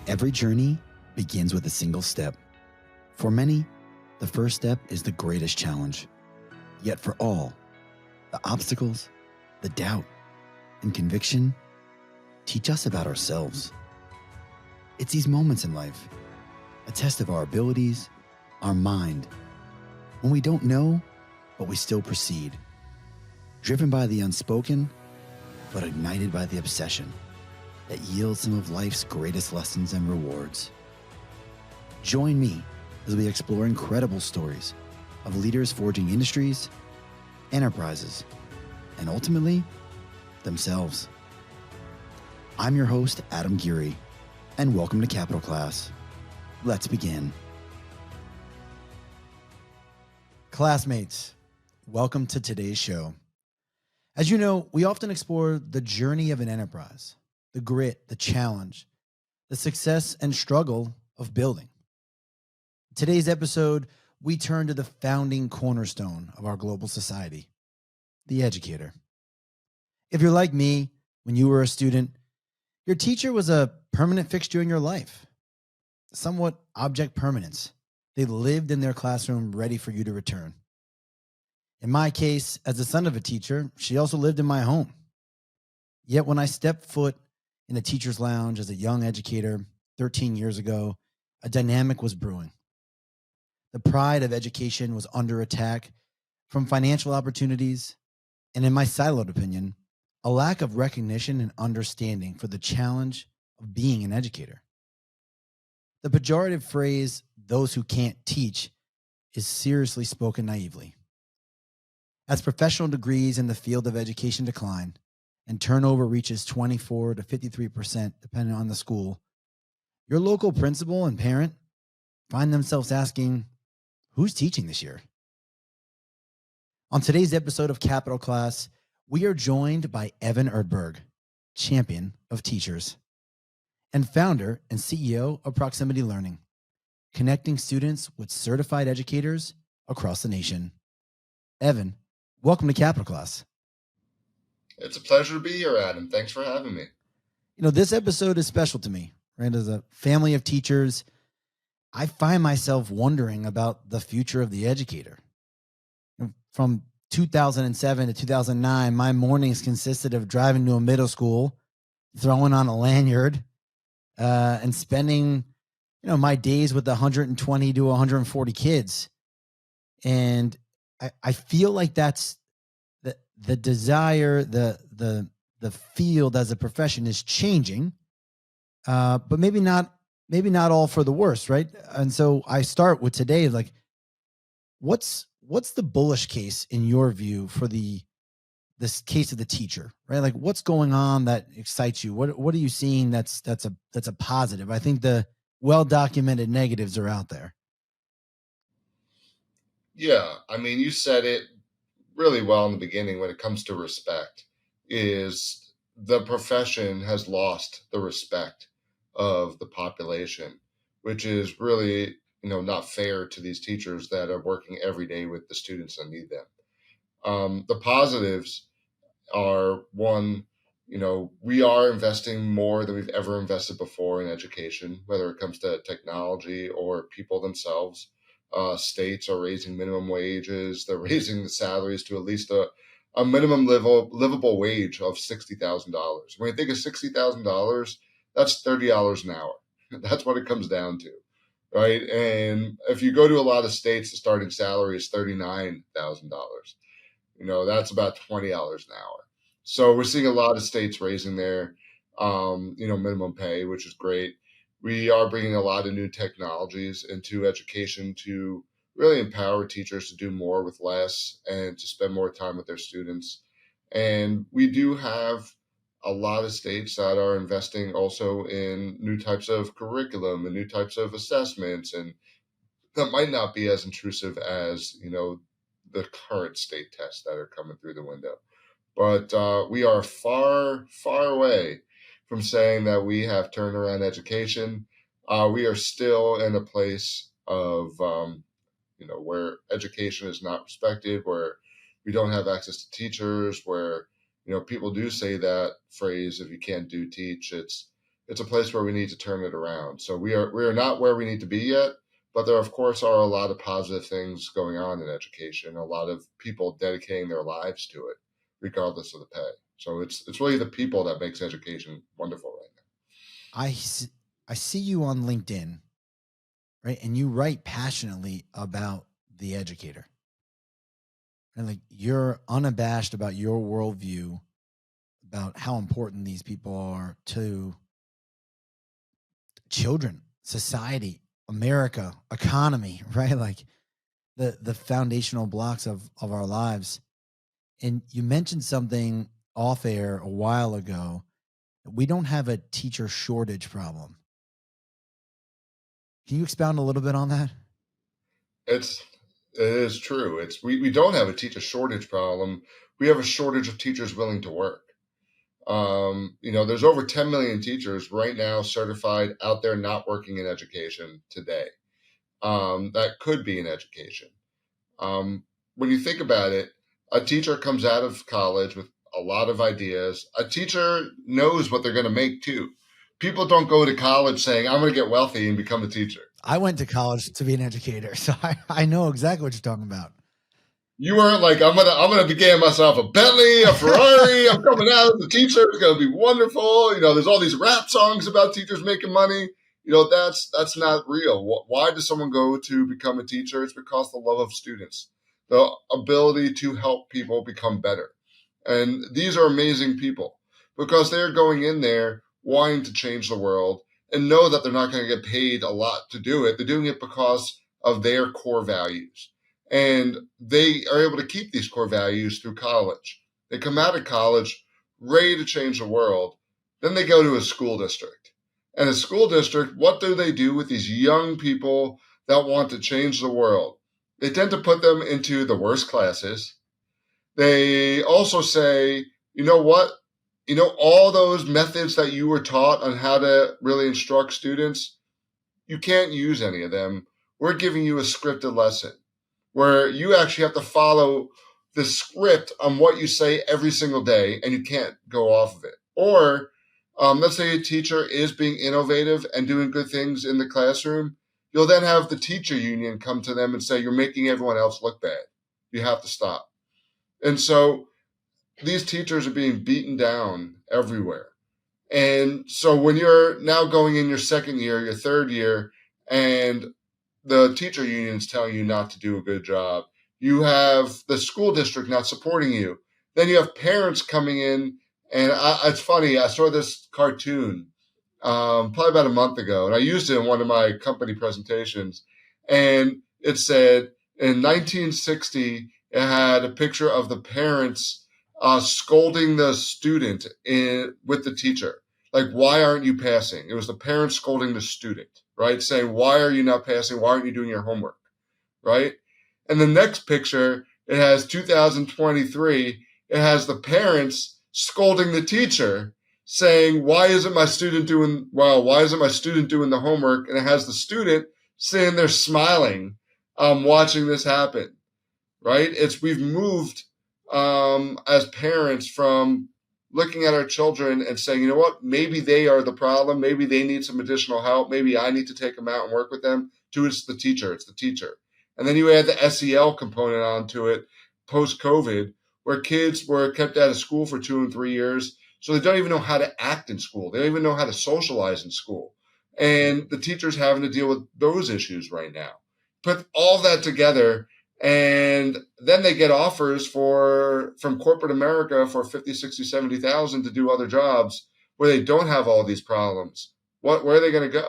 Every journey begins with a single step. For many, the first step is the greatest challenge. Yet for all, the obstacles, the doubt, and conviction teach us about ourselves. It's these moments in life, a test of our abilities, our mind, when we don't know, but we still proceed, driven by the unspoken, but ignited by the obsession that yields some of life's greatest lessons and rewards. Join me as we explore incredible stories of leaders forging industries, enterprises, and ultimately, themselves. I'm your host, Adam Geary, and welcome to Capital Class. Let's begin. Classmates, welcome to today's show. As you know, we often explore the journey of an enterprise, the grit, the challenge, the success and struggle of building. In today's episode, we turn to the founding cornerstone of our global society, the educator. If you're like me, when you were a student, your teacher was a permanent fixture in your life, somewhat object permanence. They lived in their classroom ready for you to return. In my case, as the son of a teacher, she also lived in my home. Yet when I stepped foot in the teacher's lounge as a young educator 13 years ago, a dynamic was brewing. The pride of education was under attack from financial opportunities, and in my siloed opinion, a lack of recognition and understanding for the challenge of being an educator. The pejorative phrase, those who can't teach, is seriously spoken naively. As professional degrees in the field of education decline and turnover reaches 24 to 53%, depending on the school, your local principal and parent find themselves asking, who's teaching this year? On today's episode of Capital Class, we are joined by Evan Erdberg, champion of teachers, and founder and CEO of Proximity Learning, connecting students with certified educators across the nation. Evan, welcome to Capital Class. It's a pleasure to be here, Adam. Thanks for having me. You know, this episode is special to me, right? As a family of teachers, I find myself wondering about the future of the educator. From 2007 to 2009, my mornings consisted of driving to a middle school, throwing on a lanyard, and spending, my days with 120 to 140 kids. And I feel like that's the desire, the field as a profession is changing, but maybe not all for the worse, right? And so I start with today, like, what's the bullish case in your view for this case of the teacher, right? Like, what's going on that excites you? What are you seeing that's a positive? I think the well-documented negatives are out there. Yeah, I mean, you said it really well in the beginning when it comes to respect, is the profession has lost the respect of the population, which is really, not fair to these teachers that are working every day with the students that need them. The positives are, one, we are investing more than we've ever invested before in education, whether it comes to technology or people themselves. States are raising minimum wages. They're raising the salaries to at least a minimum livable wage of $60,000. When you think of $60,000, that's $30 an hour. That's what it comes down to, right? And if you go to a lot of states, the starting salary is $39,000. That's about $20 an hour. So we're seeing a lot of states raising their, minimum pay, which is great. We are bringing a lot of new technologies into education to really empower teachers to do more with less and to spend more time with their students. And we do have a lot of states that are investing also in new types of curriculum and new types of assessments, and that might not be as intrusive as, the current state tests that are coming through the window. But we are far, far away from saying that we have turned around education. We are still in a place of, where education is not respected, where we don't have access to teachers, where, people do say that phrase, if you can't do, teach. It's it's a place where we need to turn it around. So we are not where we need to be yet, but there of course are a lot of positive things going on in education, a lot of people dedicating their lives to it, regardless of the pay. So it's really the people that makes education wonderful right now. I see you on LinkedIn, right? And you write passionately about the educator. And like you're unabashed about your worldview, about how important these people are to children, society, America, economy, right? Like the foundational blocks of our lives. And you mentioned something off air a while ago. We don't have a teacher shortage problem. Can you expound a little bit on that? It is true. We don't have a teacher shortage problem. We have a shortage of teachers willing to work. There's over 10 million teachers right now certified out there not working in education today. That could be in education. When you think about it, a teacher comes out of college with a lot of ideas. A teacher knows what they're going to make too. People don't go to college saying, I'm going to get wealthy and become a teacher. I went to college to be an educator, so I know exactly what you're talking about. You weren't like, I'm gonna get myself a Bentley, a Ferrari. I'm coming out as a teacher. It's gonna be wonderful. There's all these rap songs about teachers making money. That's not real. Why does someone go to become a teacher? It's because the love of students, the ability to help people become better. And these are amazing people because they're going in there wanting to change the world and know that they're not going to get paid a lot to do it. They're doing it because of their core values. And they are able to keep these core values through college. They come out of college ready to change the world. Then they go to a school district. And a school district, what do they do with these young people that want to change the world? They tend to put them into the worst classes. They also say, you know what? All those methods that you were taught on how to really instruct students, you can't use any of them. We're giving you a scripted lesson where you actually have to follow the script on what you say every single day, and you can't go off of it. Or let's say a teacher is being innovative and doing good things in the classroom. You'll then have the teacher union come to them and say, you're making everyone else look bad. You have to stop. And so these teachers are being beaten down everywhere. And so when you're now going in your second year, your third year, and the teacher union is telling you not to do a good job, you have the school district not supporting you. Then you have parents coming in, and it's funny. I saw this cartoon probably about a month ago, and I used it in one of my company presentations. And it said in 1960, it had a picture of the parents scolding the student with the teacher. Like, why aren't you passing? It was the parents scolding the student, right? Saying, why are you not passing? Why aren't you doing your homework, right? And the next picture, it has 2023. It has the parents scolding the teacher, saying, why isn't my student doing the homework? And it has the student sitting there smiling, watching this happen, right? We've moved as parents from looking at our children and saying, you know what, maybe they are the problem. Maybe they need some additional help. Maybe I need to take them out and work with them. To it's the teacher. And then you add the SEL component onto it post-COVID, where kids were kept out of school for 2 and 3 years. So they don't even know how to act in school. They don't even know how to socialize in school. And the teachers having to deal with those issues right now. Put all that together, and then they get offers from corporate America for 50, 60, 70,000 to do other jobs where they don't have all these problems. Where are they going to go?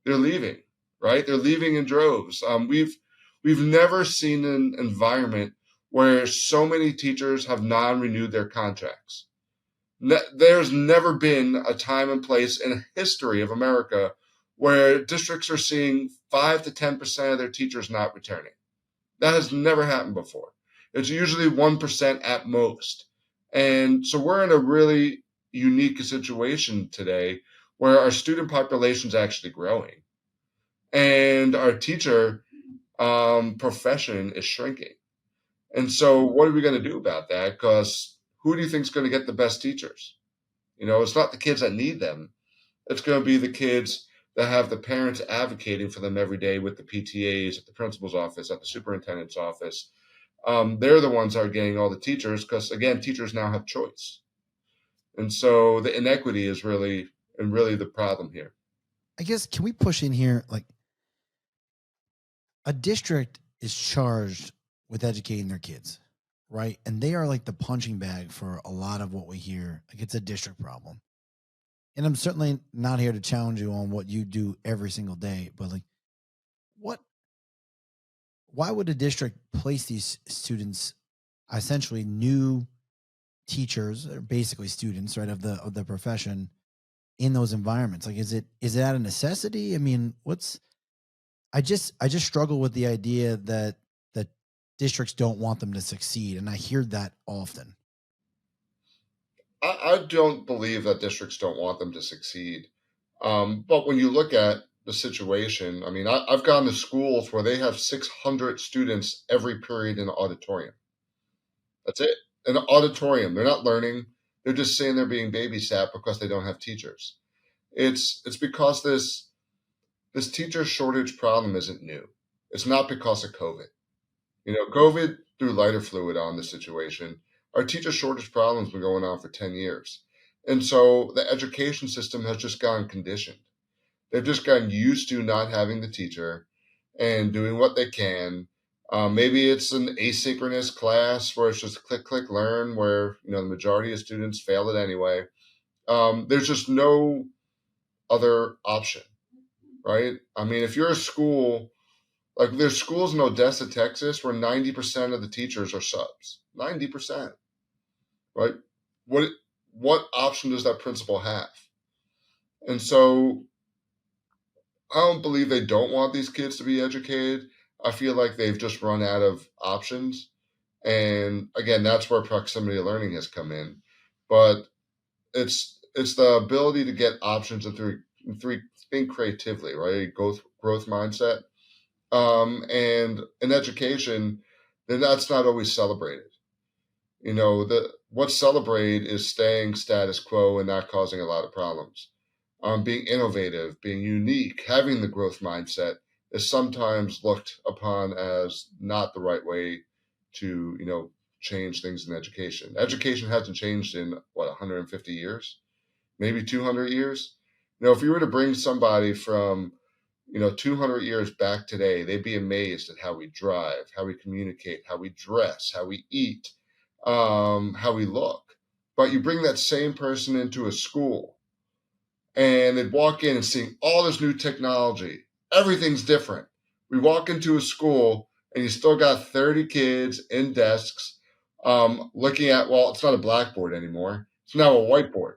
They're leaving, right? They're leaving in droves. We've never seen an environment where so many teachers have non-renewed their contracts. There's never been a time and place in history of America where districts are seeing 5 to 10% of their teachers not returning. That has never happened before. It's usually 1% at most. And so we're in a really unique situation today where our student population is actually growing and our teacher profession is shrinking. And so what are we going to do about that? Because who do you think is going to get the best teachers? It's not the kids that need them. It's going to be the kids that have the parents advocating for them every day with the PTAs at the principal's office, at the superintendent's office. They're the ones that are getting all the teachers because, again, teachers now have choice. And so the inequity is really the problem here. I guess, can we push in here? Like, a district is charged with educating their kids, right? And they are like the punching bag for a lot of what we hear. Like, it's a district problem. And I'm certainly not here to challenge you on what you do every single day, but like, what, why would a district place these students, essentially new teachers, or basically students, right, of the profession, in those environments? Like, is that a necessity? I mean, I just struggle with the idea that districts don't want them to succeed, and I hear that often. I don't believe that districts don't want them to succeed. But when you look at the situation, I mean, I've gone to schools where they have 600 students every period in the auditorium. That's it. In the auditorium, they're not learning. They're just sitting there being babysat because they don't have teachers. It's because this teacher shortage problem isn't new. It's not because of COVID. COVID threw lighter fluid on the situation. Our teacher shortage problem's been going on for 10 years. And so the education system has just gotten conditioned. They've just gotten used to not having the teacher and doing what they can. Maybe it's an asynchronous class where it's just click, click, learn, where the majority of students fail it anyway. There's just no other option, right? I mean, if you're a school, like there's schools in Odessa, Texas, where 90% of the teachers are subs. 90%, right? What what option does that principal have? And so I don't believe they don't want these kids to be educated. I feel like they've just run out of options. And again, that's where proximity learning has come in. But it's the ability to get options and through think creatively, right? Growth mindset. And in education, then that's not always celebrated. The what's celebrated is staying status quo and not causing a lot of problems. Being innovative, being unique, having the growth mindset is sometimes looked upon as not the right way to, change things in education. Education hasn't changed in 150 years, maybe 200 years. If you were to bring somebody from 200 years back today, they'd be amazed at how we drive, how we communicate, how we dress, how we eat, how we look. But you bring that same person into a school and they'd walk in and seeing all this new technology. Everything's different. We walk into a school and you still got 30 kids in desks looking at, well, it's not a blackboard anymore. It's now a whiteboard.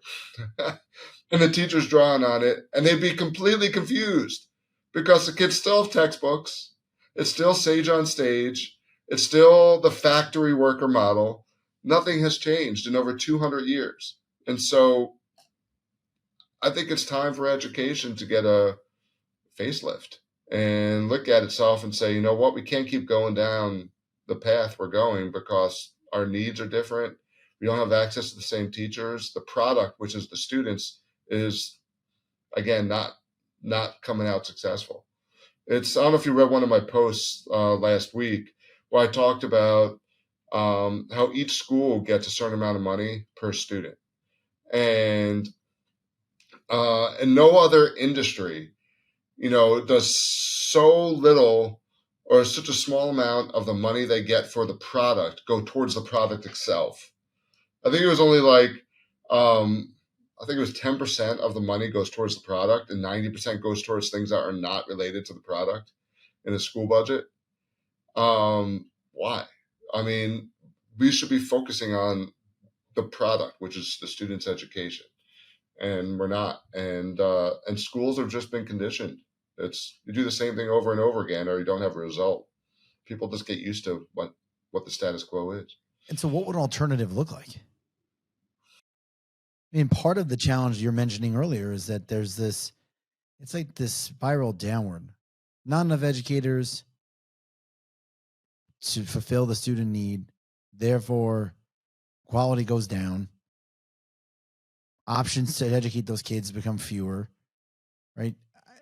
And the teacher's drawing on it, and they'd be completely confused because the kids still have textbooks. It's still Sage on Stage. It's still the factory worker model. Nothing has changed in over 200 years. And so I think it's time for education to get a facelift and look at itself and say, you know what, we can't keep going down the path we're going because our needs are different. We don't have access to the same teachers. The product, which is the students, is again not coming out successful. I don't know if you read one of my posts last week where I talked about how each school gets a certain amount of money per student, and in no other industry, does so little or such a small amount of the money they get for the product go towards the product itself. I think it was only like, I think it was 10% of the money goes towards the product and 90% goes towards things that are not related to the product in the school budget. Why? I mean, we should be focusing on the product, which is the student's education, and we're not. And schools have just been conditioned. It's you do the same thing over and over again, or you don't have a result. People just get used to what the status quo is. And so, what would an alternative look like? I mean, part of the challenge you're mentioning earlier is that there's this, it's like this spiral downward. Not enough educators to fulfill the student need. Therefore, quality goes down. Options to educate those kids become fewer. right?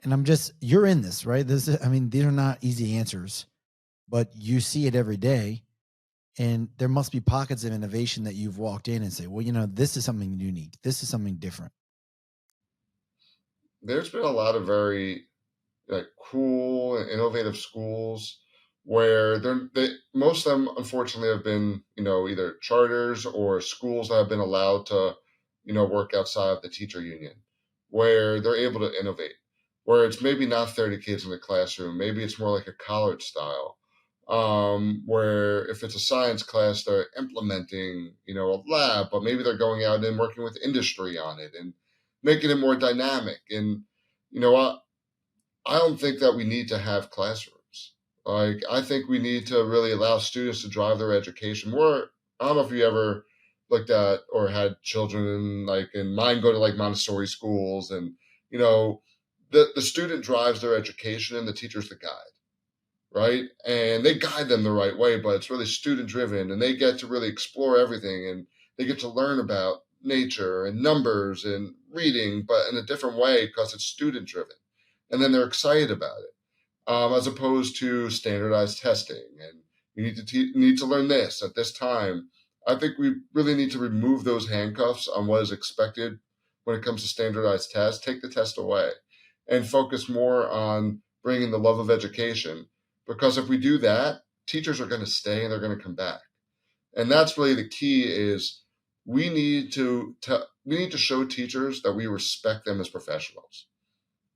And you're in this, right? These are not easy answers, but you see it every day. And there must be pockets of innovation that you've walked in and say, well, this is something unique. This is something different. There's been a lot of very like cool and innovative schools where most of them unfortunately have been either charters or schools that have been allowed to work outside of the teacher union, where they're able to innovate, where it's maybe not 30 kids in the classroom, maybe it's more like a college style, where if it's a science class they're implementing a lab, but maybe they're going out and working with industry on it and making it more dynamic. And what, I don't think that we need to have classrooms. Like, I think we need to really allow students to drive their education more. I don't know if you ever looked at or had children in mine go to like Montessori schools, and the student drives their education and the teacher's the guide, right? And they guide them the right way, but it's really student driven, and they get to really explore everything, and they get to learn about nature and numbers and reading, but in a different way because it's student driven. And then they're excited about it, as opposed to standardized testing. And you need to learn this at this time. I think we really need to remove those handcuffs on what is expected when it comes to standardized tests. Take the test away and focus more on bringing the love of education. Because if we do that, teachers are going to stay and they're going to come back. And that's really the key. Is we need to show teachers that we respect them as professionals.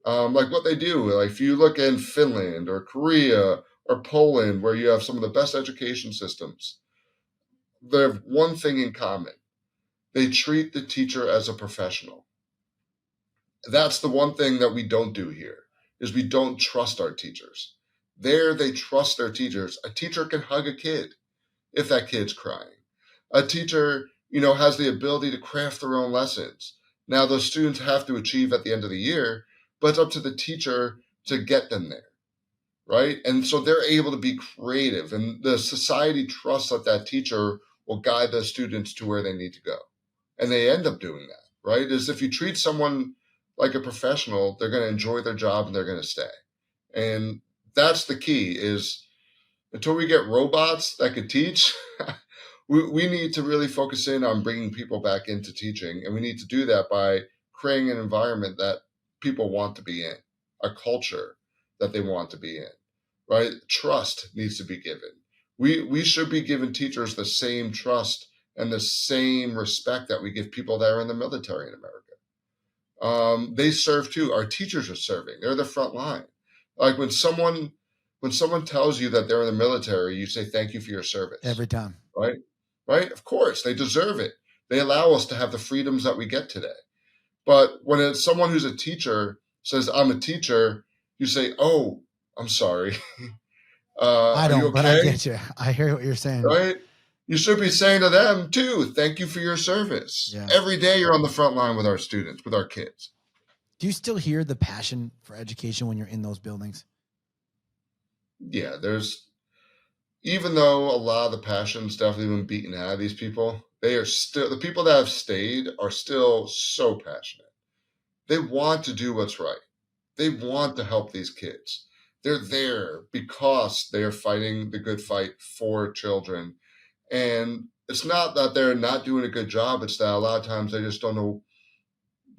Like what they do. Like if you look in Finland or Korea or Poland, where you have some of the best education systems, they have one thing in common. They treat the teacher as a professional. That's the one thing that we don't do here, is we don't trust our teachers. There, they trust their teachers. A teacher can hug a kid if that kid's crying. A teacher, has the ability to craft their own lessons. Now, those students have to achieve at the end of the year, but it's up to the teacher to get them there, right? And so they're able to be creative, and the society trusts that teacher will guide those students to where they need to go. And they end up doing that, right? Is if you treat someone like a professional, they're going to enjoy their job and they're going to stay. And that's the key. Is until we get robots that could teach, we need to really focus in on bringing people back into teaching. And we need to do that by creating an environment that people want to be in, a culture that they want to be in, right? Trust needs to be given. We should be giving teachers the same trust and the same respect that we give people that are in the military in America. They serve too. Our teachers are serving. They're the front line. Like when someone tells you that they're in the military, you say thank you for your service. Every time. Right? Right? Of course, they deserve it. They allow us to have the freedoms that we get today. But when it's someone who's a teacher says, I'm a teacher, you say, oh, I'm sorry. I are you don't, but I okay? get you. I hear what you're saying. Right? You should be saying to them too, thank you for your service. Yeah. Every day you're on the front line with our students, with our kids. Do you still hear the passion for education when you're in those buildings? Yeah, even though a lot of the passion's definitely been beaten out of these people, they are still, the people that have stayed are still so passionate. They want to do what's right. They want to help these kids. They're there because they are fighting the good fight for children. And it's not that they're not doing a good job. It's that a lot of times they just don't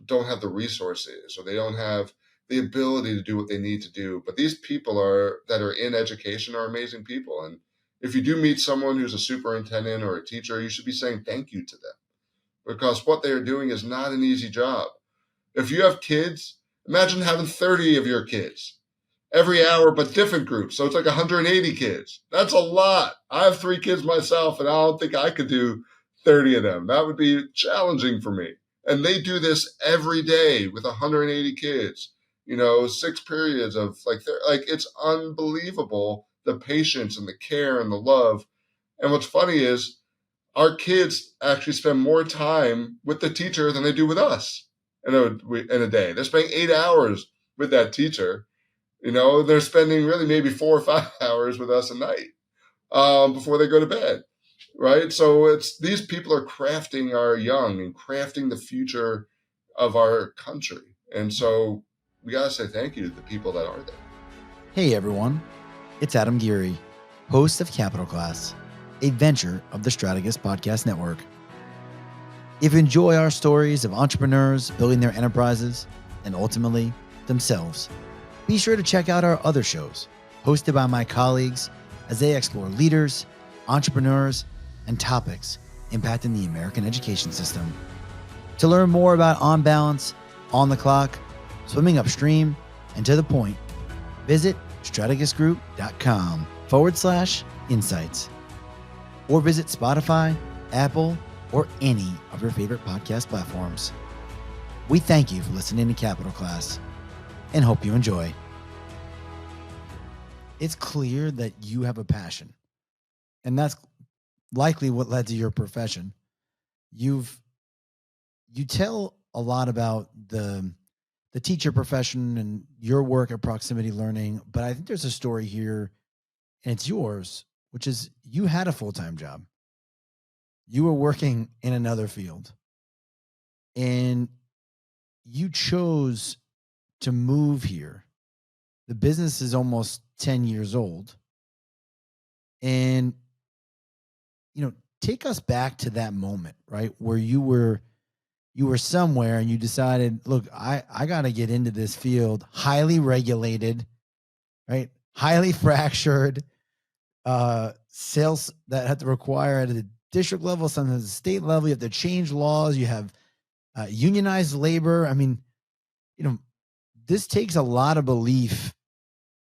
have the resources, or they don't have the ability to do what they need to do. But these people that are in education are amazing people. And if you do meet someone who's a superintendent or a teacher, you should be saying thank you to them, because what they are doing is not an easy job. If you have kids, imagine having 30 of your kids every hour, but different groups. So it's like 180 kids. That's a lot. I have 3 kids myself, and I don't think I could do 30 of them. That would be challenging for me. And they do this every day with 180 kids, 6 periods of it's unbelievable, the patience and the care and the love. And what's funny is our kids actually spend more time with the teacher than they do with us in a day. They're spending 8 hours with that teacher. They're spending really maybe 4 or 5 hours with us a night before they go to bed, right? So these people are crafting our young and crafting the future of our country. And so we got to say thank you to the people that are there. Hey everyone, it's Adam Geary, host of Capital Class, a venture of the Strategist Podcast Network. If you enjoy our stories of entrepreneurs building their enterprises and ultimately themselves, be sure to check out our other shows hosted by my colleagues as they explore leaders, entrepreneurs, and topics impacting the American education system. To learn more about On Balance, On the Clock, Swimming Upstream, and To the Point, visit strategistgroup.com/insights or visit Spotify, Apple, or any of your favorite podcast platforms. We thank you for listening to Capital Class and hope you enjoy. It's clear that you have a passion, and that's likely what led to your profession. You tell a lot about the teacher profession and your work at Proximity Learning, but I think there's a story here, and it's yours, which is you had a full-time job. You were working in another field, and you chose to move here. The business is almost 10 years old. And, take us back to that moment, right? Where you were somewhere and you decided, look, I got to get into this field, highly regulated, right? Highly fractured, sales that have to require at the district level, sometimes the state level, you have to change laws. You have unionized labor. I mean, this takes a lot of belief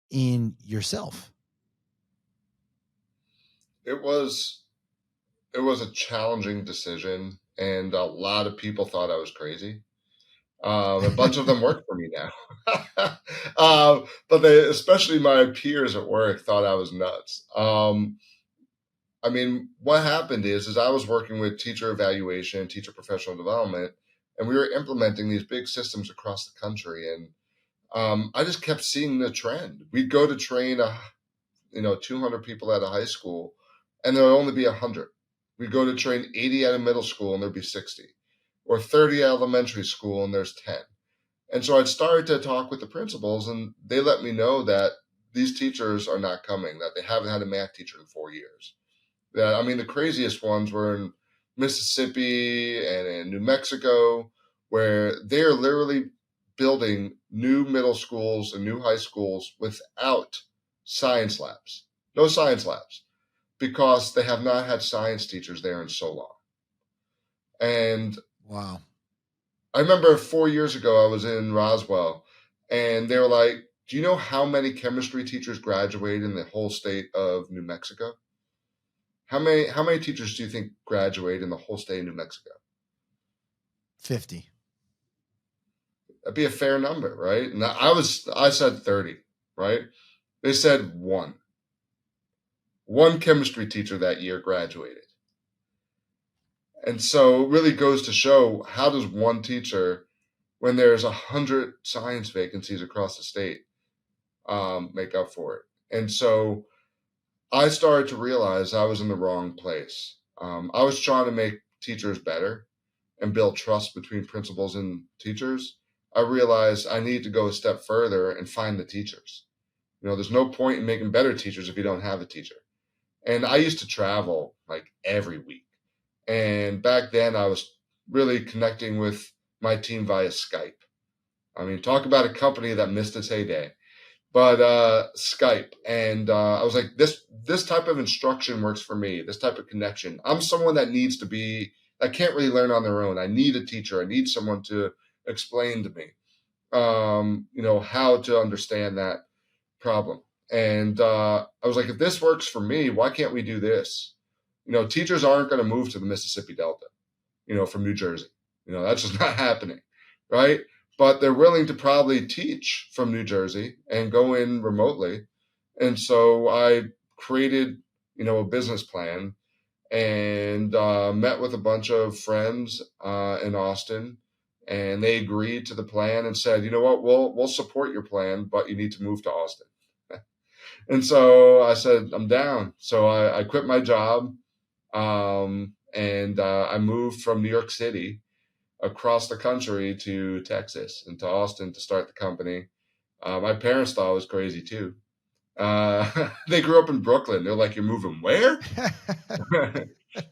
in yourself. It was a challenging decision, and a lot of people thought I was crazy. A bunch of them work for me now. But especially my peers at work, thought I was nuts. What happened is I was working with teacher evaluation, teacher professional development, and we were implementing these big systems across the country. And I just kept seeing the trend. We'd go to train 200 people at a high school, and there would only be 100. We'd go to train 80 at a middle school, and there'd be 60, or 30 at elementary school, and there's 10. And so I'd started to talk with the principals, and they let me know that these teachers are not coming, that they haven't had a math teacher in 4 years. The craziest ones were in Mississippi and in New Mexico, where they're literally building new middle schools and new high schools without science labs. No science labs, because they have not had science teachers there in so long. And wow. I remember 4 years ago, I was in Roswell, and they were like, do you know how many chemistry teachers graduate in the whole state of New Mexico? How many teachers do you think graduate in the whole state of New Mexico? 50. That'd be a fair number, right? And I said 30, right? They said one. One chemistry teacher that year graduated. And so it really goes to show, how does one teacher, when there's 100 science vacancies across the state, make up for it? And so I started to realize I was in the wrong place. I was trying to make teachers better and build trust between principals and teachers. I realized I need to go a step further and find the teachers. There's no point in making better teachers if you don't have a teacher. And I used to travel like every week. And back then I was really connecting with my team via Skype. Talk about a company that missed its heyday. But Skype. And I was like, this type of instruction works for me, this type of connection. I'm someone that can't really learn on their own. I need a teacher. I need someone to explain to me, how to understand that problem. And I was like, if this works for me, why can't we do this? Teachers aren't going to move to the Mississippi Delta, from New Jersey. That's just not happening, right? But they're willing to probably teach from New Jersey and go in remotely. And so I created, a business plan, and met with a bunch of friends in Austin, and they agreed to the plan and said, you know what, we'll support your plan, but you need to move to Austin. And so I said, I'm down. So I quit my job, and I moved from New York City across the country to Texas and to Austin to start the company. My parents thought I was crazy too. They grew up in Brooklyn. They're like, "You're moving where?"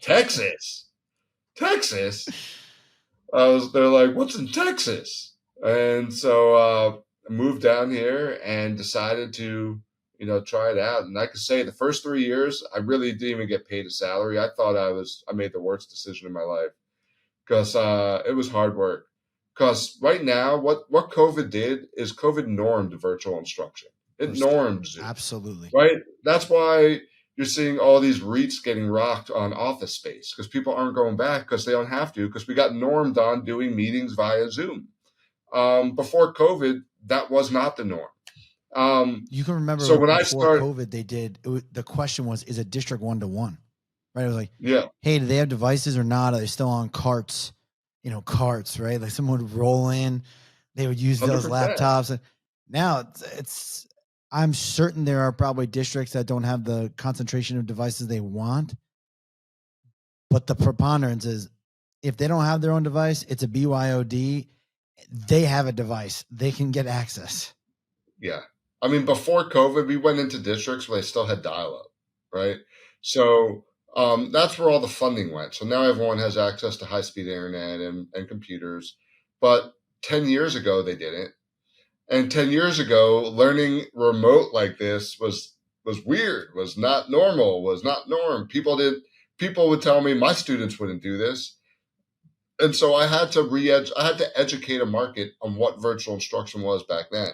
Texas. Texas. They're like, "What's in Texas?" And so I moved down here and decided to, try it out. And I could say the first 3 years, I really didn't even get paid a salary. I thought I made the worst decision in my life because it was hard work. Because right now, what COVID did is COVID normed virtual instruction. It normed Zoom, Absolutely. right? That's why you're seeing all these REITs getting rocked on office space because people aren't going back because they don't have to because we got normed on doing meetings via Zoom. Before COVID, that was not the norm. You can remember So when I before started, COVID, the question was, is a district 1-to-1? Right? It was like, yeah, hey, do they have devices or not? Are they still on carts? Carts, right? Like someone would roll in, they would use those 100%. laptops. And now I'm certain there are probably districts that don't have the concentration of devices they want. But the preponderance is if they don't have their own device, it's a BYOD. They have a device. They can get access. Yeah. I mean, before COVID, we went into districts where they still had dial-up, right? So that's where all the funding went. So now everyone has access to high-speed internet and computers. But 10 years ago, they didn't. And 10 years ago, learning remote like this was weird, was not normal, was not norm. People would tell me my students wouldn't do this. And so I had to educate a market on what virtual instruction was back then.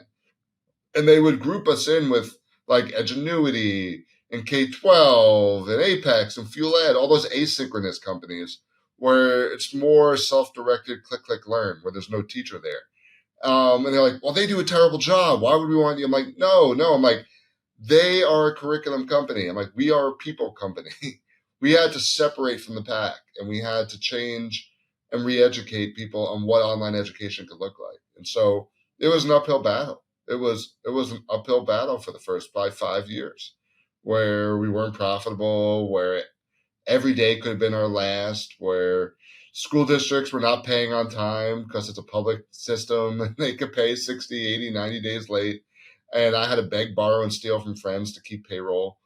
And they would group us in with like Edgenuity and K-12 and Apex and Fuel Ed, all those asynchronous companies where it's more self-directed click, click, learn, where there's no teacher there. And they're like, well, they do a terrible job. Why would we want you? I'm like, no. I'm like, they are a curriculum company. I'm like, we are a people company. We had to separate from the pack and we had to change and re-educate people on what online education could look like. And so it was an uphill battle. It was an uphill battle for the first 5 years where we weren't profitable, where every day could have been our last, where school districts were not paying on time because it's a public system and they could pay 60, 80, 90 days late. And I had to beg, borrow, and steal from friends to keep payroll.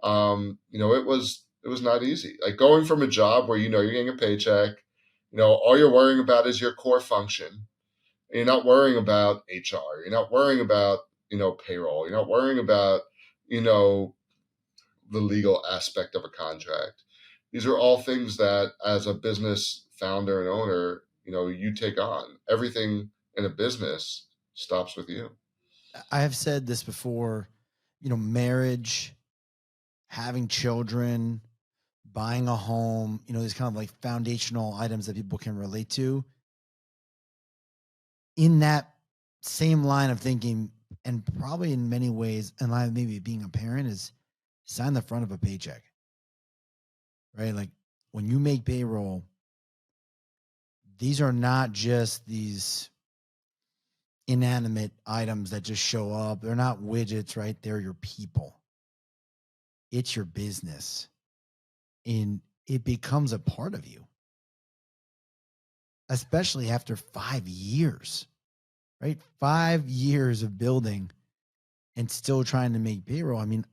It was not easy. Like going from a job where you're getting a paycheck, all you're worrying about is your core function. And you're not worrying about HR. You're not worrying about, payroll. You're not worrying about, the legal aspect of a contract. These are all things that as a business founder and owner, you take on. Everything in a business stops with you. I have said this before, marriage, having children, buying a home, these kind of like foundational items that people can relate to. In that same line of thinking, and probably in many ways, and maybe being a parent is sign the front of a paycheck, right? Like when you make payroll, these are not just these inanimate items that just show up. They're not widgets, right? They're your people. It's your business. And it becomes a part of you, especially after 5 years, right? 5 years of building and still trying to make payroll. I mean,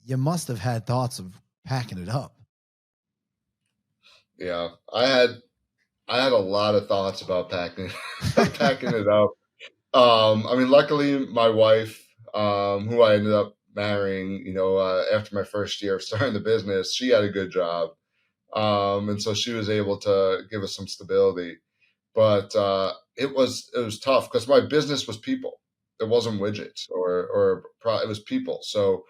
you must have had thoughts of packing it up. Yeah, I had a lot of thoughts about packing it up. I mean, luckily, my wife, who I ended up marrying, after my first year of starting the business, she had a good job, and so she was able to give us some stability. But it was tough because my business was people. It wasn't widgets it was people. So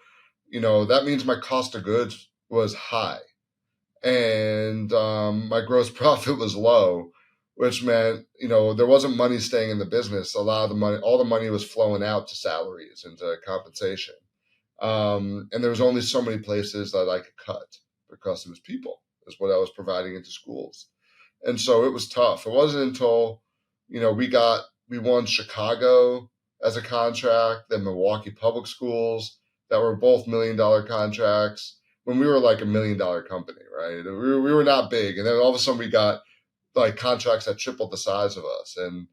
that means my cost of goods was high and my gross profit was low, which meant there wasn't money staying in the business. A lot of the money, all the money was flowing out to salaries and to compensation, and there was only so many places that I could cut because it was people is what I was providing into schools, and so it was tough. It wasn't until we won Chicago as a contract, then Milwaukee Public Schools that were both $1 million contracts when we were like $1 million company, right? We were not big. And then all of a sudden we got like contracts that tripled the size of us, and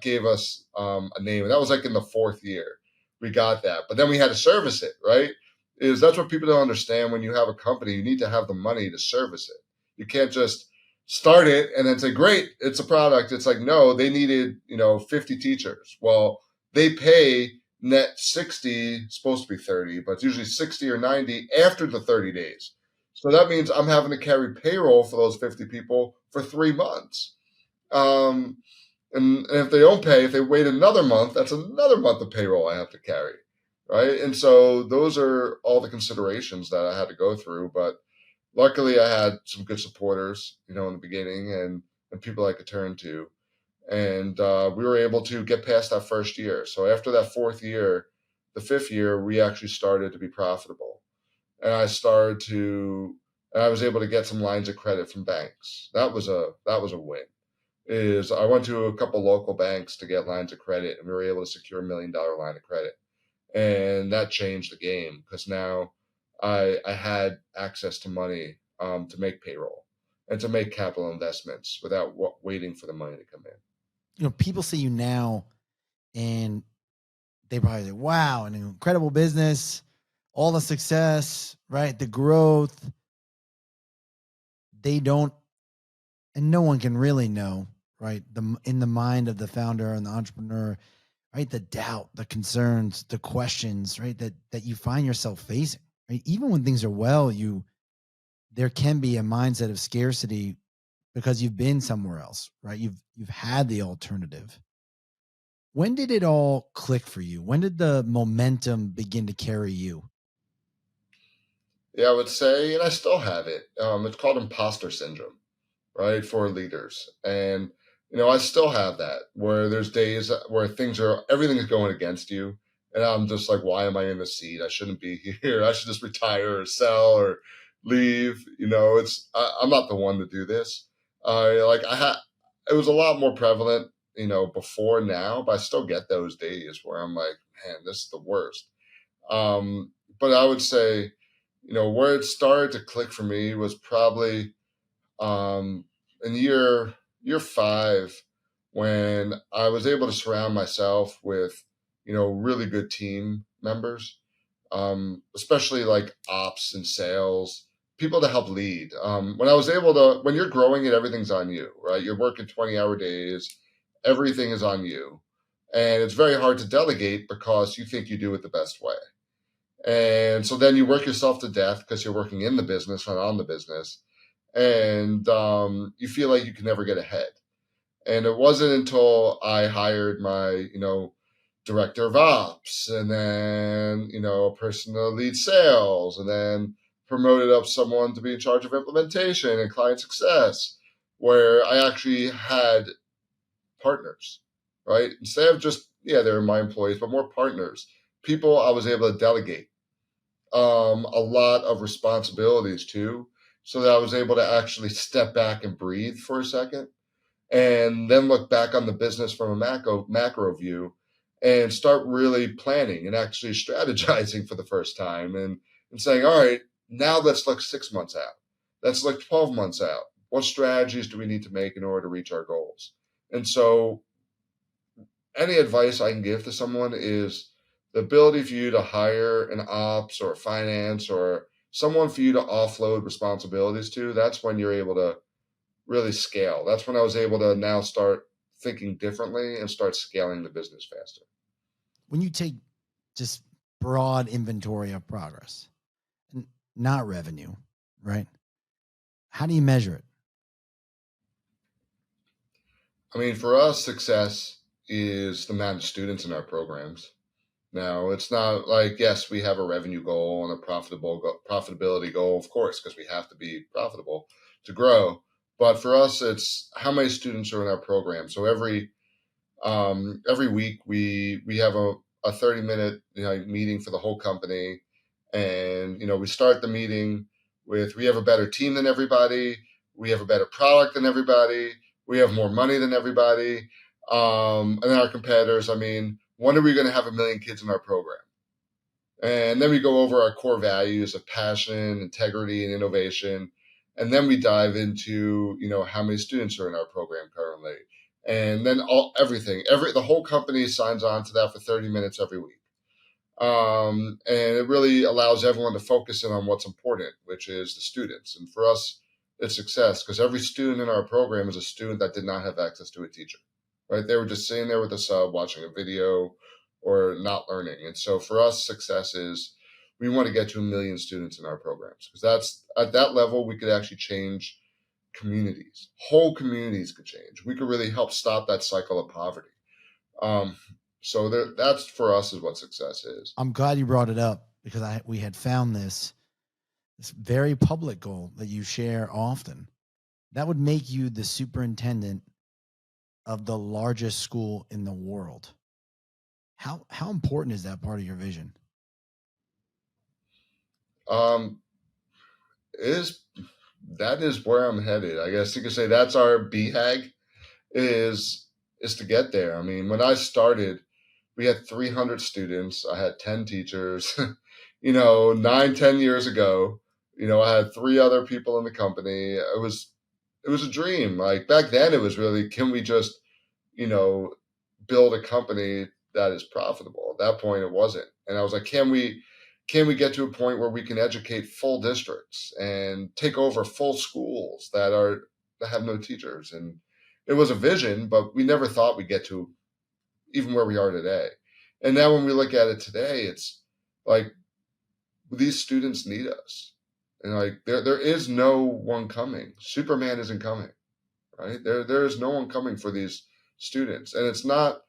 gave us a name. And that was like in the fourth year we got that. But then we had to service it, right? That's what people don't understand. When you have a company, you need to have the money to service it. You can't just start it and then say, great, it's a product. It's like, no, they needed, 50 teachers. Well, they pay net 60, supposed to be 30, but it's usually 60 or 90 after the 30 days. So that means I'm having to carry payroll for those 50 people for 3 months. And if they don't pay, if they wait another month, that's another month of payroll I have to carry, right? And so those are all the considerations that I had to go through. But luckily, I had some good supporters, in the beginning, and people I could turn to, and we were able to get past that first year. So after that fourth year, the fifth year, we actually started to be profitable, and I was able to get some lines of credit from banks. That was a win. I went to a couple local banks to get lines of credit, and we were able to secure $1 million line of credit. And that changed the game, because now I had access to money to make payroll and to make capital investments without waiting for the money to come in. People see you now and they probably say, wow, an incredible business, all the success, right? The growth. They don't, and no one can really know, right? In the mind of the founder and the entrepreneur, right? The doubt, the concerns, the questions, right? That you find yourself facing, right? Even when things are well, there can be a mindset of scarcity because you've been somewhere else, right? You've had the alternative. When did it all click for you? When did the momentum begin to carry you? Yeah, I would say, and I still have it. It's called imposter syndrome, right, for leaders. And, I still have that, where there's days where everything is going against you. And I'm just like, why am I in the seat? I shouldn't be here. I should just retire or sell or leave. I'm not the one to do this. It was a lot more prevalent, before now, but I still get those days where I'm like, man, this is the worst. But I would say, where it started to click for me was probably in year 5, when I was able to surround myself with, really good team members, especially like ops and sales, people to help lead. When you're growing it, everything's on you, right? You're working 20-hour days, everything is on you. And it's very hard to delegate because you think you do it the best way. And so then you work yourself to death because you're working in the business, not on the business. And you feel like you can never get ahead. And it wasn't until I hired my, director of ops, and then, a person to lead sales, and then promoted up someone to be in charge of implementation and client success, where I actually had partners, right? Instead of just, yeah, they were my employees, but more partners, people I was able to delegate a lot of responsibilities to, so that I was able to actually step back and breathe for a second, and then look back on the business from a macro view, and start really planning and actually strategizing for the first time, and saying, all right, now let's look 6 months out. Let's look 12 months out. What strategies do we need to make in order to reach our goals? And so any advice I can give to someone is the ability for you to hire an ops or a finance or someone for you to offload responsibilities to. That's when you're able to really scale. That's when I was able to now start thinking differently and start scaling the business faster. When you take just broad inventory of progress, not revenue, right? How do you measure it? I mean, for us, success is the amount of students in our programs. Now, it's not like, yes, we have a revenue goal and a profitability goal, of course, because we have to be profitable to grow. But for us, it's how many students are in our program. So every week we have a 30-minute meeting for the whole company, and we start the meeting with, we have a better team than everybody, we have a better product than everybody, we have more money than everybody, and our competitors. I mean, when are we going to have 1 million kids in our program? And then we go over our core values of passion, integrity, and innovation. And then we dive into, how many students are in our program currently. And then the whole company signs on to that for 30 minutes every week. And it really allows everyone to focus in on what's important, which is the students. And for us, it's success, because every student in our program is a student that did not have access to a teacher, right? They were just sitting there with a sub, watching a video, or not learning. And so for us, success is we want to get to 1 million students in our programs, because that's at that level, we could actually change communities. Whole communities could change. We could really help stop that cycle of poverty. Um, that's for us is what success is. I'm glad you brought it up, because we had found this very public goal that you share often. That would make you the superintendent of the largest school in the world. How important is that part of your vision? Um, is that is where I'm headed. I guess you could say that's our BHAG is to get there. I mean, when I started, we had 300 students. I had 10 teachers. 9, 10 years ago, I had 3 other people in the company. It was a dream. Like back then, it was really, can we just, you know, build a company that is profitable? At that point, it wasn't. And I was like, can we get to a point where we can educate full districts and take over full schools that have no teachers? And it was a vision, but we never thought we'd get to even where we are today. And now when we look at it today, it's like these students need us. And like there is no one coming. Superman isn't coming, right? There is no one coming for these students. And it's not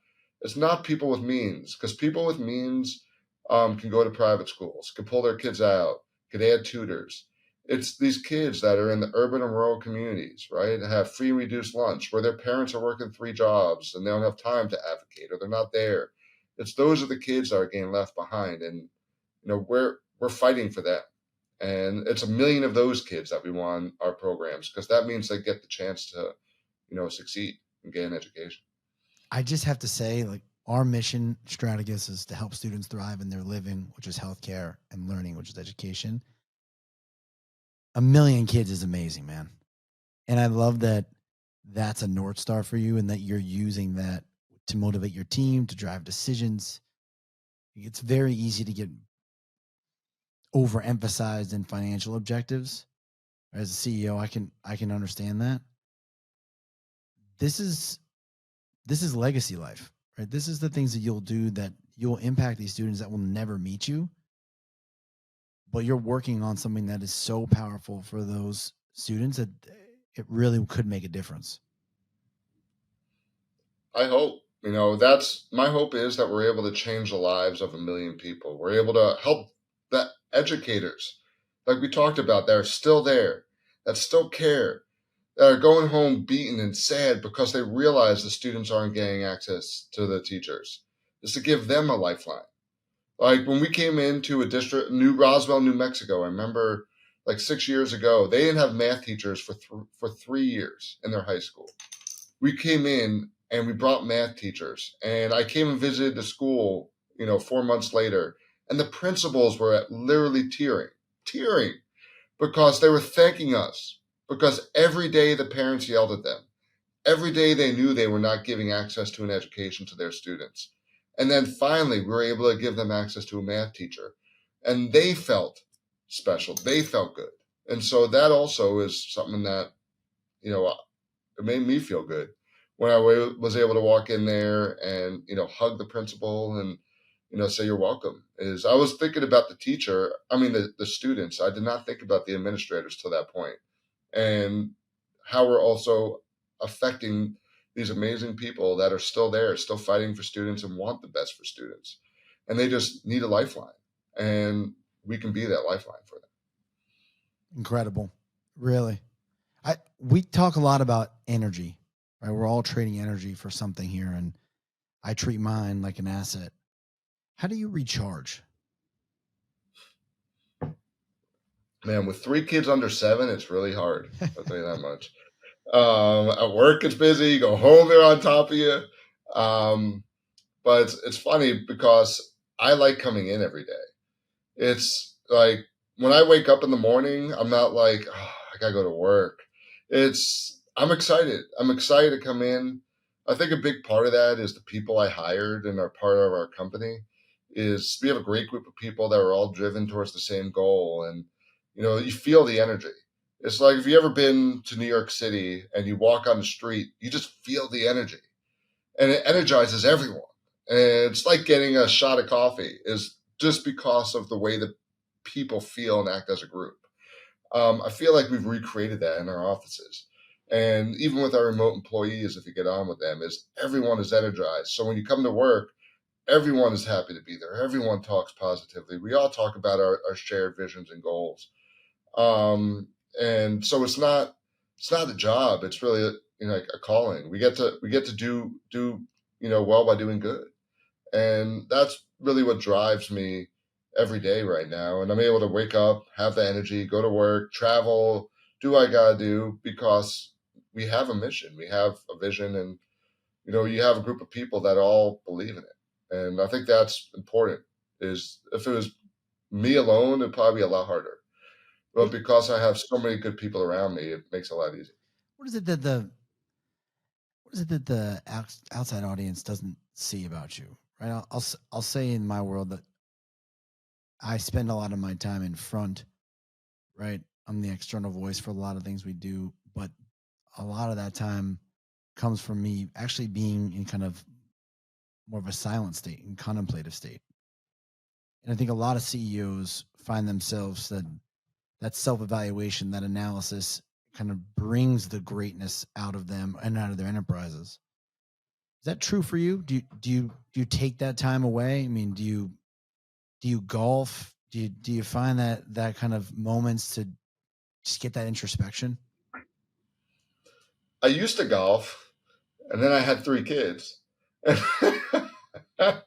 people with means, because people with means can go to private schools, can pull their kids out, could add tutors. It's these kids that are in the urban and rural communities, right, that have free and reduced lunch, where their parents are working 3 jobs and they don't have time to advocate, or they're not there. Those are the kids that are getting left behind, and we're fighting for them. And it's 1 million of those kids that we want our programs, because that means they get the chance to, succeed and get an education. I just have to say, like, our mission, Strategist, is to help students thrive in their living, which is healthcare, and learning, which is education. 1 million kids is amazing, man. And I love that that's a North Star for you, and that you're using that to motivate your team, to drive decisions. It's very easy to get overemphasized in financial objectives. As a CEO, I can understand that. This is legacy life, right? This is the things that you'll do, that you'll impact these students that will never meet you, but you're working on something that is so powerful for those students that it really could make a difference. I hope. That's my hope, is that we're able to change the lives of 1 million people. We're able to help the educators, like we talked about, that are still there, that still care, that are going home beaten and sad because they realize the students aren't getting access to the teachers, is to give them a lifeline. Like when we came into a district, New Roswell, New Mexico, I remember like 6 years ago, they didn't have math teachers for 3 years in their high school. We came in and we brought math teachers, and I came and visited the school, 4 months later, and the principals were literally tearing, because they were thanking us, because every day the parents yelled at them. Every day they knew they were not giving access to an education to their students. And then finally, we were able to give them access to a math teacher. And they felt special. They felt good. And so that also is something that, it made me feel good when I was able to walk in there and, hug the principal and, say you're welcome. Is I was thinking about the students. I did not think about the administrators to that point, and how we're also affecting these amazing people that are still there, still fighting for students and want the best for students. And they just need a lifeline. And we can be that lifeline for them. Incredible. Really. We talk a lot about energy, right? We're all trading energy for something here, and I treat mine like an asset. How do you recharge? Man, with 3 kids under 7, it's really hard. I'll tell you that much. At work, it's busy. You go home, they're on top of you. But it's funny, because I like coming in every day. It's like when I wake up in the morning, I'm not like, oh, I gotta go to work. I'm excited. I'm excited to come in. I think a big part of that is the people I hired and are part of our company. Is we have a great group of people that are all driven towards the same goal, and you feel the energy. It's like if you ever been to New York City and you walk on the street, you just feel the energy, and it energizes everyone. And it's like getting a shot of coffee, is just because of the way that people feel and act as a group. I feel like we've recreated that in our offices. And even with our remote employees, if you get on with them, is everyone is energized. So when you come to work, everyone is happy to be there. Everyone talks positively. We all talk about our shared visions and goals. Um, and so it's not a job. It's really like a calling. We get to do well by doing good, and that's really what drives me every day right now. And I'm able to wake up, have the energy, go to work, travel, do what I gotta do because we have a mission, we have a vision, and you have a group of people that all believe in it. And I think that's important. Is if it was me alone, it'd probably be a lot harder. But What because I have so many good people around me, it makes it a lot easier. what is it that the outside audience doesn't see about you? Right. I'll say in my world that I spend a lot of my time in front. Right. I'm the external voice for a lot of things we do, but a lot of that time comes from me actually being in kind of more of a silent state and contemplative state. And I think a lot of CEOs find themselves that self-evaluation, that analysis kind of brings the greatness out of them and out of their enterprises. Is that true for you? Do you take that time away? I mean, do you golf? Do you find that kind of moments to just get that introspection? I used to golf, and then I had 3 kids. I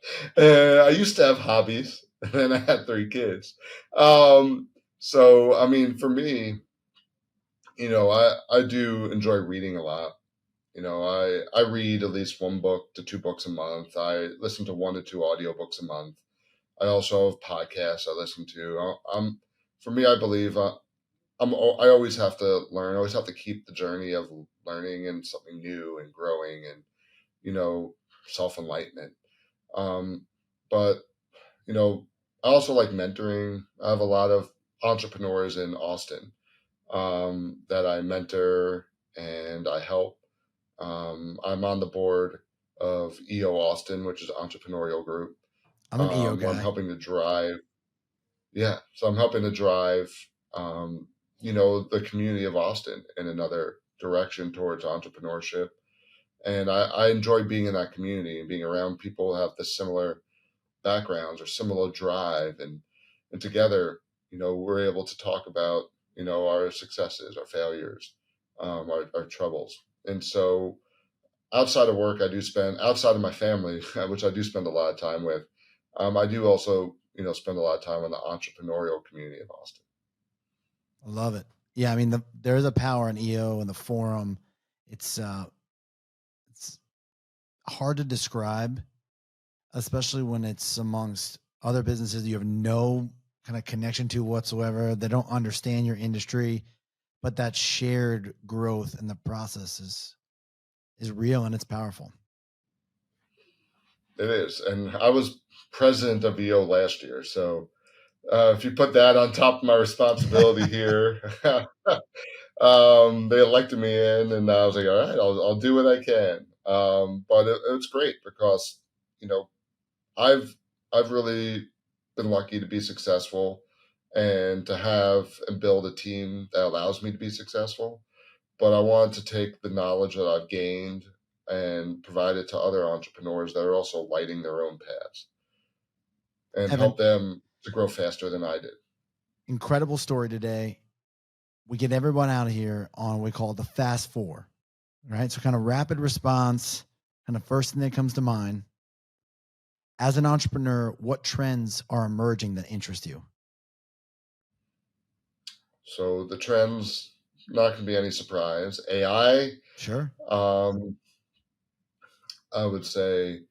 used to have hobbies, and then I had 3 kids. So I mean, for me, I do enjoy reading a lot. I read at least 1 book to 2 books a month. I listen to 1 to 2 audiobooks a month. I also have podcasts I listen to. For me, I believe I always have to learn. I always have to keep the journey of learning and something new and growing and you know self enlightenment. Um, but you know, I also like mentoring. I have a lot of entrepreneurs in Austin that I mentor and I help. I'm on the board of EO Austin, which is an entrepreneurial group, I'm an EO where I'm guy. helping to drive. Yeah, so I'm helping to drive, um, the community of Austin in another direction towards entrepreneurship. And I enjoy being in that community and being around people who have the similar backgrounds or similar drive, and together, we're able to talk about our successes, our failures, our troubles. And so outside of work, outside of my family, which I do spend a lot of time with. I do also spend a lot of time in the entrepreneurial community of Austin. I love it. Yeah, I mean, there is a power in EO and the forum. It's hard to describe, especially when it's amongst other businesses you have no kind of connection to whatsoever. They don't understand your industry, but that shared growth in the process is real and it's powerful. It is, and I was president of EO last year, so if you put that on top of my responsibility here, they elected me in, and I was like, all right, I'll do what I can. But it's great because you know I've I've really been lucky to be successful and to have and build a team that allows me to be successful. But I want to take the knowledge that I've gained and provide it to other entrepreneurs that are also lighting their own paths and Evan, help them to grow faster than I did. incredible story today. We get everyone out of here on what we call the fast four. Right. So kind of rapid response, kind of first thing that comes to mind. As an entrepreneur, what trends are emerging that interest you? So the trends, not going to be any surprise. AI, Sure. um, I would say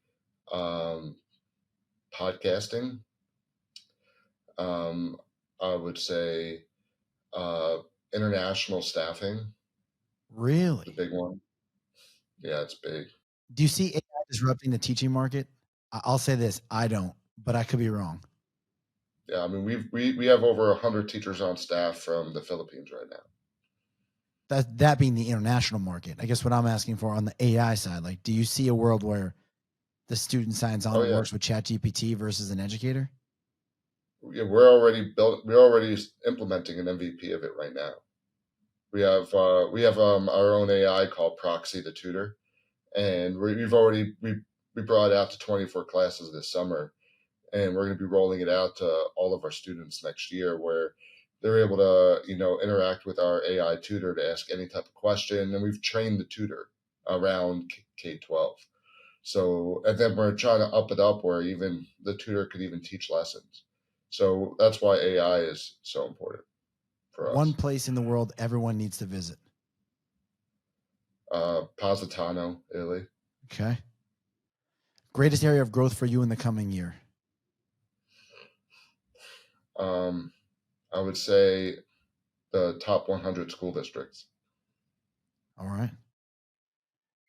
um, podcasting. Um, I would say international staffing, Really? the big one. Yeah, it's big. Do you see AI disrupting the teaching market? I'll say this, I don't, but I could be wrong. Yeah, I mean, we have over 100 teachers on staff from the Philippines right now. That being the international market. I guess what I'm asking for on the AI side, like, do you see a world where the student signs on Oh and yeah, works with ChatGPT versus an educator? yeah, we're already implementing an MVP of it right now. We have our own AI called Proxy the Tutor, and we brought it out to 24 classes this summer, and we're going to be rolling it out to all of our students next year, where they're able to interact with our AI tutor to ask any type of question, and we've trained the tutor around K-12. So, and then we're trying to up it up where even the tutor could even teach lessons. So that's why AI is so important for One us. place in the world everyone needs to visit. Positano, Italy. Okay. Greatest area of growth for you in the coming year? I would say the top 100 school districts. All right.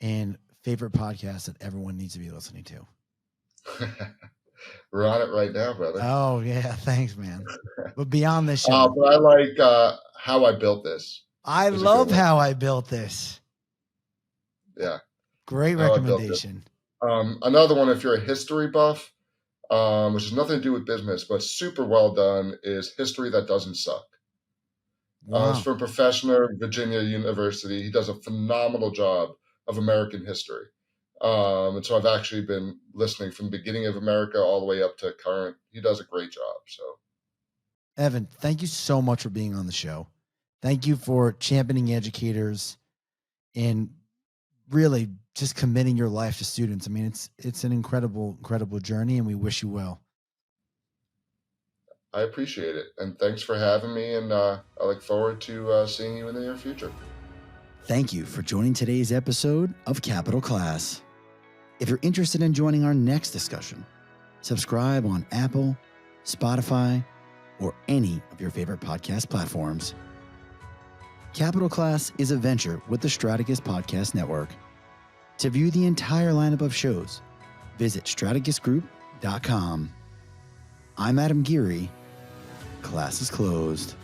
And favorite podcast that everyone needs to be listening to? We're on it right now, brother. Oh, yeah. Thanks, man. But beyond this show, But I like How I Built This. I Is a good love one. How I Built This. Yeah, Great How I Built This. recommendation. Another one, if you're a history buff, which has nothing to do with business, but super well done, is History That Doesn't Suck. It's Wow. from Professor Virginia University. He does a phenomenal job of American history. And so I've actually been listening from the beginning of America all the way up to current. He does a great job. So, Evan, thank you so much for being on the show. Thank you for championing educators and really just committing your life to students. I mean, it's an incredible journey, and we wish you well. I appreciate it. And thanks for having me. And I look forward to seeing you in the near future. Thank you for joining today's episode of Capital Class. If you're interested in joining our next discussion, subscribe on Apple, Spotify, or any of your favorite podcast platforms. Capital Class is a venture with the Strategist Podcast Network. To view the entire lineup of shows, visit strategistgroup.com. I'm Adam Geary. Class is closed.